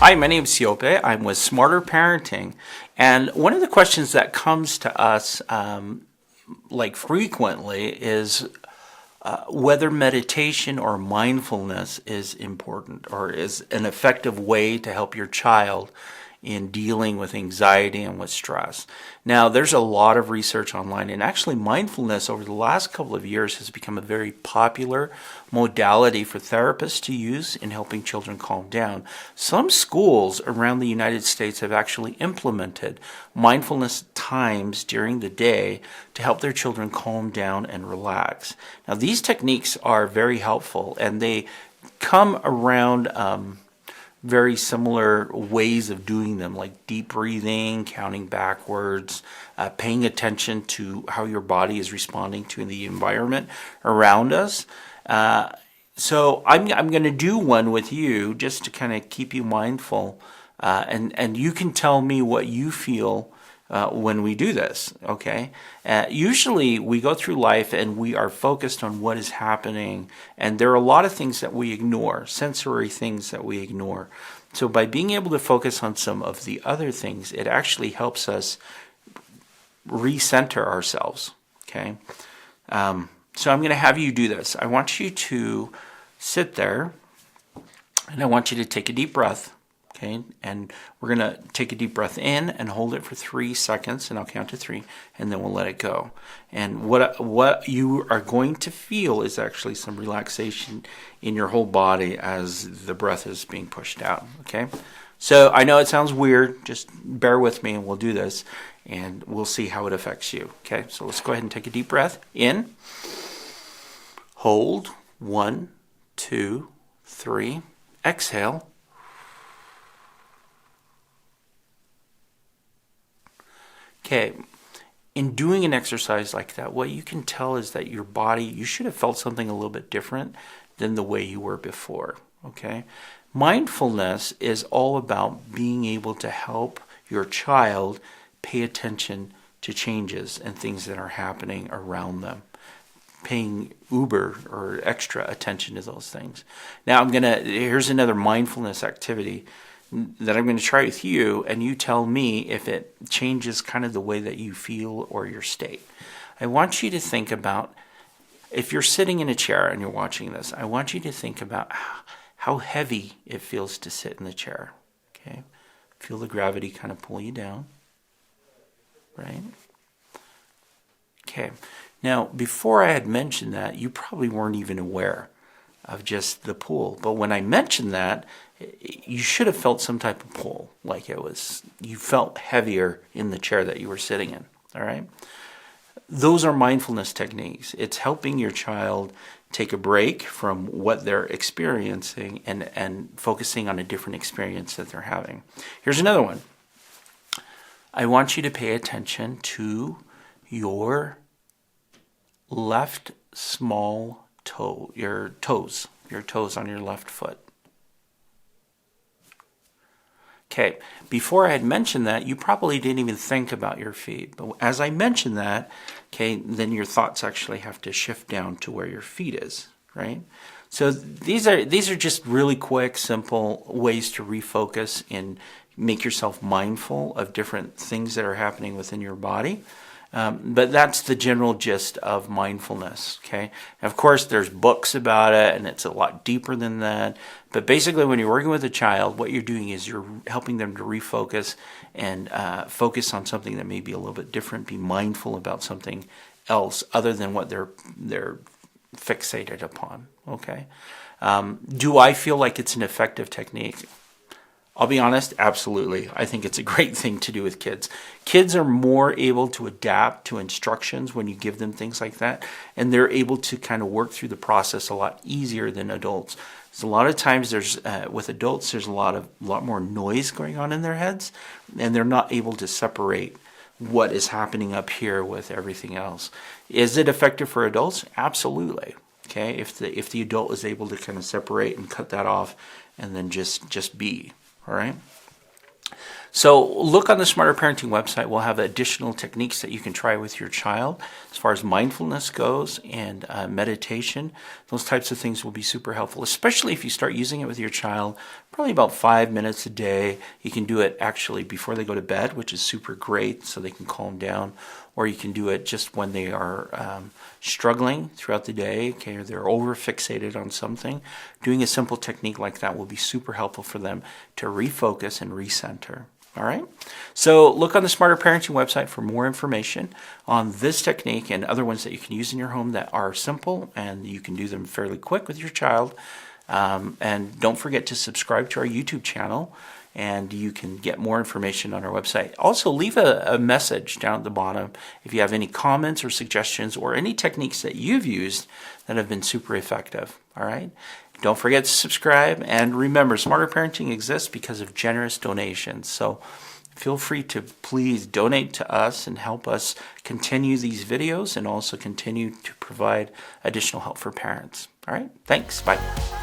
Hi, my name is Siope. I'm with Smarter Parenting. And one of the questions that comes to us frequently is whether meditation or mindfulness is important or is an effective way to help your child in dealing with anxiety and with stress. Now, there's a lot of research online, and actually mindfulness over the last couple of years has become a very popular modality for therapists to use in helping children calm down. Some schools around the United States have actually implemented mindfulness times during the day to help their children calm down and relax. Now, these techniques are very helpful, and they come around very similar ways of doing them, like deep breathing, counting backwards, paying attention to how your body is responding to the environment around us. So I'm going to do one with you just to kind of keep you mindful, and you can tell me what you feel when we do this, okay? Usually we go through life and we are focused on what is happening, and there are a lot of things that we ignore, sensory things that we ignore. So by being able to focus on some of the other things, it actually helps us recenter ourselves, okay? So I'm going to have you do this. I want you to sit there, and I want you to take a deep breath. Okay, and we're going to take a deep breath in and hold it for 3 seconds, and I'll count to 3, and then we'll let it go. And what you are going to feel is actually some relaxation in your whole body as the breath is being pushed out. Okay, so I know it sounds weird. Just bear with me, and we'll do this, and we'll see how it affects you. Okay, so let's go ahead and take a deep breath in. Hold 1, 2, 3. Exhale. Okay, in doing an exercise like that, what you can tell is that your body, you should have felt something a little bit different than the way you were before, okay? Mindfulness is all about being able to help your child pay attention to changes and things that are happening around them, paying uber or extra attention to those things. Now here's another mindfulness activity that I'm going to try with you, and you tell me if it changes kind of the way that you feel or your state. I want you to think about, if you're sitting in a chair and you're watching this, I want you to think about how heavy it feels to sit in the chair. Okay? Feel the gravity kind of pull you down, right? Okay. Now, before I had mentioned that, you probably weren't even aware of just the pull. But when I mentioned that, you should have felt some type of pull, like you felt heavier in the chair that you were sitting in, all right? Those are mindfulness techniques. It's helping your child take a break from what they're experiencing and focusing on a different experience that they're having. Here's another one. I want you to pay attention to your left small toe, your toes on your left foot. Okay, before I had mentioned that, you probably didn't even think about your feet. But as I mentioned that, okay, then your thoughts actually have to shift down to where your feet is, right? So these are just really quick, simple ways to refocus and make yourself mindful of different things that are happening within your body. But that's the general gist of mindfulness, okay? And of course, there's books about it, and it's a lot deeper than that. But basically, when you're working with a child, what you're doing is you're helping them to refocus and focus on something that may be a little bit different, be mindful about something else other than what they're fixated upon, okay? Do I feel like it's an effective technique? I'll be honest, absolutely. I think it's a great thing to do with kids. Kids are more able to adapt to instructions when you give them things like that, and they're able to kind of work through the process a lot easier than adults. So a lot of times with adults, there's a lot more noise going on in their heads, and they're not able to separate what is happening up here with everything else. Is it effective for adults? Absolutely. Okay, if the adult is able to kind of separate and cut that off and then just be. All right. So look on the Smarter Parenting website. We'll have additional techniques that you can try with your child as far as mindfulness goes and meditation. Those types of things will be super helpful, especially if you start using it with your child, probably about 5 minutes a day. You can do it actually before they go to bed, which is super great so they can calm down. Or you can do it just when they are struggling throughout the day, okay, or they're over fixated on something. Doing a simple technique like that will be super helpful for them to refocus and recenter. All right. So look on the Smarter Parenting website for more information on this technique and other ones that you can use in your home that are simple and you can do them fairly quick with your child. And don't forget to subscribe to our YouTube channel, and you can get more information on our website. Also, leave a message down at the bottom if you have any comments or suggestions or any techniques that you've used that have been super effective. All right. Don't forget to subscribe, and remember, Smarter Parenting exists because of generous donations. So feel free to please donate to us and help us continue these videos and also continue to provide additional help for parents. All right. Thanks. Bye.